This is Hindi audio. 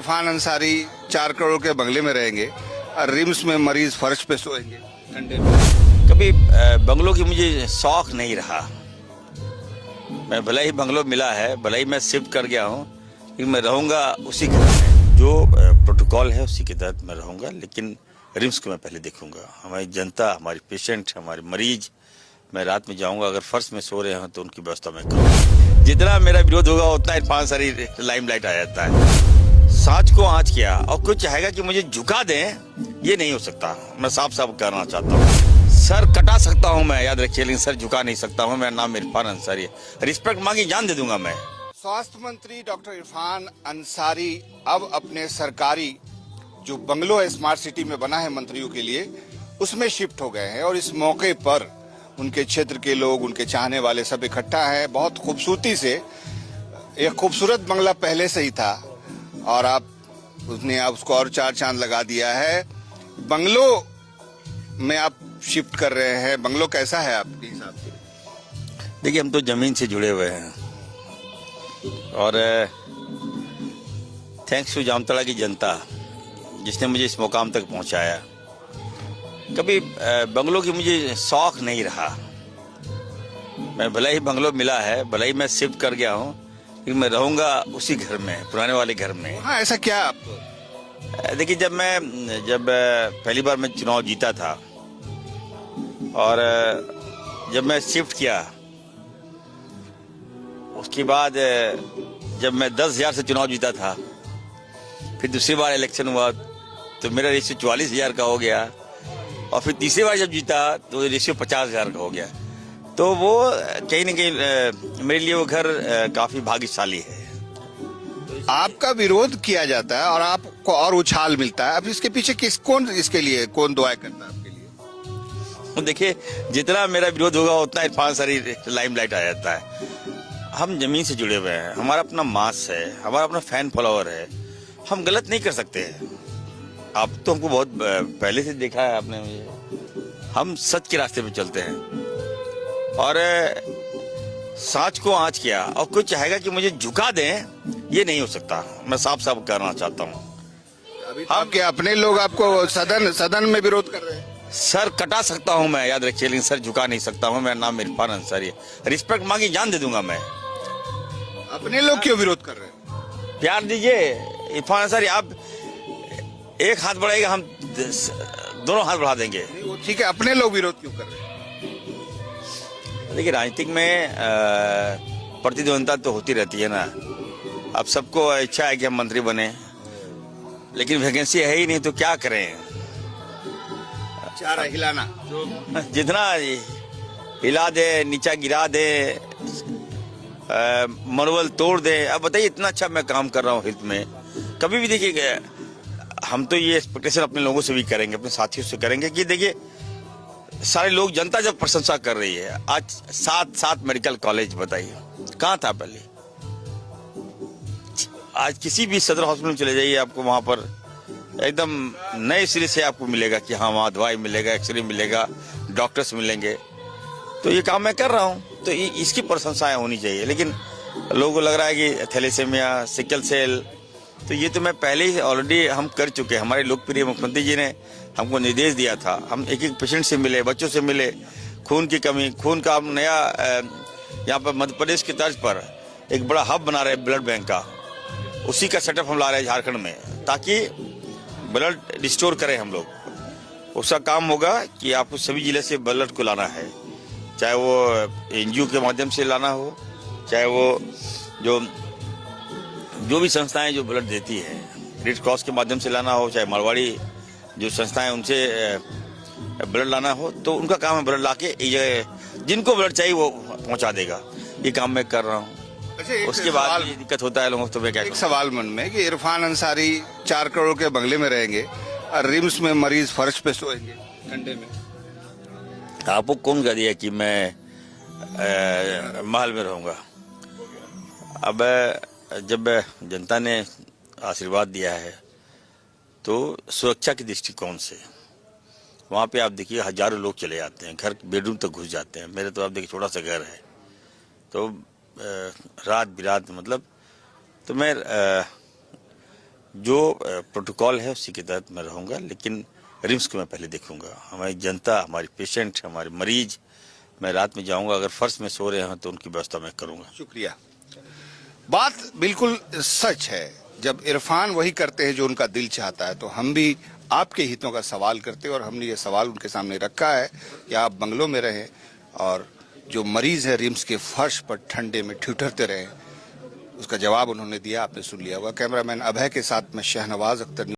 इरफान अंसारी 4 करोड़ के बंगले में रहेंगे और रिम्स में मरीज फर्श पे सोएंगे ठंडे में। कभी बंगलों की मुझे शौक नहीं रहा। मैं भले ही बंगलो मिला है, भले ही मैं शिफ्ट कर गया हूँ, लेकिन मैं रहूँगा उसी घर में। जो प्रोटोकॉल है उसी के तहत मैं रहूँगा, लेकिन रिम्स को मैं पहले देखूंगा। हमारी जनता, हमारी पेशेंट, हमारे मरीज, मैं रात में जाऊंगा, अगर फर्श में सो रहे हैं तो उनकी व्यवस्था मैं करूँगा। जितना मेरा विरोध होगा उतना इरफान अंसारी लाइमलाइट आ जाता है। सांच को आँच किया और कोई चाहेगा कि मुझे झुका दें, ये नहीं हो सकता। मैं साफ साफ कहना चाहता हूँ, सर कटा सकता हूँ मैं, याद रखिए, लेकिन सर झुका नहीं सकता हूँ। मेरा नाम इरफान अंसारी है। रिस्पेक्ट मांगी जान दे दूंगा मैं। स्वास्थ्य मंत्री डॉक्टर इरफान अंसारी अब अपने सरकारी जो बंगलो है स्मार्ट सिटी में बना है मंत्रियों के लिए, उसमें शिफ्ट हो गए हैं और इस मौके पर उनके क्षेत्र के लोग, उनके चाहने वाले सब इकट्ठा हैं। बहुत खूबसूरती से, एक खूबसूरत बंगला पहले से ही था और उसने उसको और 4 चांद लगा दिया है। बंगलो में आप शिफ्ट कर रहे हैं, बंगलो कैसा है आपके हिसाब से? देखिए, हम तो जमीन से जुड़े हुए हैं और थैंक्स टू जामताड़ा की जनता जिसने मुझे इस मुकाम तक पहुंचाया। कभी बंगलों की मुझे शौक नहीं रहा। मैं भले ही बंगलो मिला है, भले ही मैं शिफ्ट कर गया हूँ, लेकिन मैं रहूंगा उसी घर में, पुराने वाले घर में। हाँ, ऐसा क्या आपको? देखिए, जब पहली बार मैं चुनाव जीता था और जब मैं शिफ्ट किया, उसके बाद जब मैं 10,000 से चुनाव जीता था, फिर दूसरी बार इलेक्शन हुआ तो मेरा रेशियो 44,000 का हो गया और फिर तीसरी बार जब जीता तो रेशियो 50,000 का हो गया। तो वो कहीं न कहीं मेरे लिए वो घर काफी भाग्यशाली है। आपका विरोध किया जाता है और आपको और उछाल मिलता है। अब इसके पीछे कौन दुआएं करता है आपके लिए? तो देखिए, जितना मेरा विरोध होगा उतना इरफान अंसारी लाइमलाइट आ जाता है। हम जमीन से जुड़े हुए हैं, हमारा अपना मास है, हमारा अपना फैन फॉलोअर है, हम गलत नहीं कर सकते। आप तो हमको बहुत पहले से देखा है आपने मुझे। हम सच के रास्ते पे चलते हैं और सांच को आँच किया और कोई चाहेगा कि मुझे झुका दें, ये नहीं हो सकता। मैं साफ साफ कहना चाहता हूँ। आपके अपने लोग आपको सदन में विरोध कर रहे हैं। सर कटा सकता हूँ मैं, याद रखिए, लेकिन सर झुका नहीं सकता हूँ। मेरा नाम इरफान अंसारी है। रिस्पेक्ट मांगी जान दे दूंगा मैं। अपने लोग क्यों विरोध कर रहे हैं? प्यार दीजिए इरफान अंसारी। आप एक हाथ बढ़ाएगा, हम दोनों हाथ बढ़ा देंगे। ठीक है, अपने लोग विरोध क्यों कर रहे हैं? देखिए, राजनीतिक में प्रतिद्वंदता तो होती रहती है ना। अब सबको इच्छा है कि हम मंत्री बने, लेकिन वैकेंसी है ही नहीं, तो क्या करें? चारा हिलाना, जितना हिला दे, नीचा गिरा दे, मनोबल तोड़ दे। अब बताइए, इतना अच्छा मैं काम कर रहा हूँ हित में। कभी भी देखिए, हम तो ये एक्सपेक्टेशन अपने लोगों से भी करेंगे, अपने साथियों से करेंगे कि देखिए, सारे लोग, जनता जब प्रशंसा कर रही है, आज 7 मेडिकल कॉलेज, बताइए कहाँ था पहले? आज किसी भी सदर हॉस्पिटल में चले जाइए, आपको वहां पर एकदम नए सिरे से आपको मिलेगा कि हाँ, वहाँ दवाई मिलेगा, एक्सरे मिलेगा, डॉक्टर्स मिलेंगे। तो ये काम मैं कर रहा हूँ, तो इसकी प्रशंसाएं होनी चाहिए। लेकिन लोगों को लग रहा है कि थैलेसेमिया, सिकल सेल, तो ये तो मैं पहले ही ऑलरेडी हम कर चुके हैं। हमारे लोकप्रिय मुख्यमंत्री जी ने हमको निर्देश दिया था, हम एक पेशेंट से मिले, बच्चों से मिले। खून की कमी, खून का हम नया यहाँ पर मध्य प्रदेश की तर्ज पर एक बड़ा हब बना रहे ब्लड बैंक का, उसी का सेटअप हम ला रहे हैं झारखंड में, ताकि ब्लड रिस्टोर करें हम लोग। उसका काम होगा कि आपको सभी जिले से ब्लड को लाना है, चाहे वो एनजीओ के माध्यम से लाना हो, चाहे वो जो भी संस्थाएं जो ब्लड देती है, रेड क्रॉस के माध्यम से लाना हो, चाहे मारवाड़ी जो संस्थाएं उनसे ब्लड लाना हो, तो उनका काम है ब्लड लाके एक जगह जिनको ब्लड चाहिए वो पहुंचा देगा। ये काम मैं कर रहा हूँ। अच्छा, उसके बाद ये दिक्कत होता है लोगों को, तो मैं क्या एक सवाल मन में कि इरफान अंसारी 4 करोड़ के बंगले में रहेंगे और रिम्स में मरीज फर्श पे सोएंगे ठंडे में। आपको कौन कह दिया कि मैं महल में रहूंगा? अब जब जनता ने आशीर्वाद दिया है तो सुरक्षा के दृष्टिकोण से वहाँ पे आप देखिए हजारों लोग चले जाते हैं, घर बेडरूम तक घुस जाते हैं। मेरे तो आप देखिए छोटा सा घर है, तो रात बिरात मतलब, तो मैं जो प्रोटोकॉल है उसी के तहत मैं रहूंगा, लेकिन रिम्स को मैं पहले देखूंगा। हमारी जनता, हमारी पेशेंट, हमारे मरीज, मैं रात में जाऊंगा, अगर फर्श में सो रहे हैं तो उनकी व्यवस्था मैं करूंगा। शुक्रिया। बात बिल्कुल सच है। जब इरफान वही करते हैं जो उनका दिल चाहता है, तो हम भी आपके हितों का सवाल करते हैं और हमने ये सवाल उनके सामने रखा है कि आप बंगलों में रहें और जो मरीज है रिम्स के फर्श पर ठंडे में ठिठुरते रहें। उसका जवाब उन्होंने दिया, आपने सुन लिया होगा। कैमरामैन अभय के साथ मैं शहनवाज अख्तर।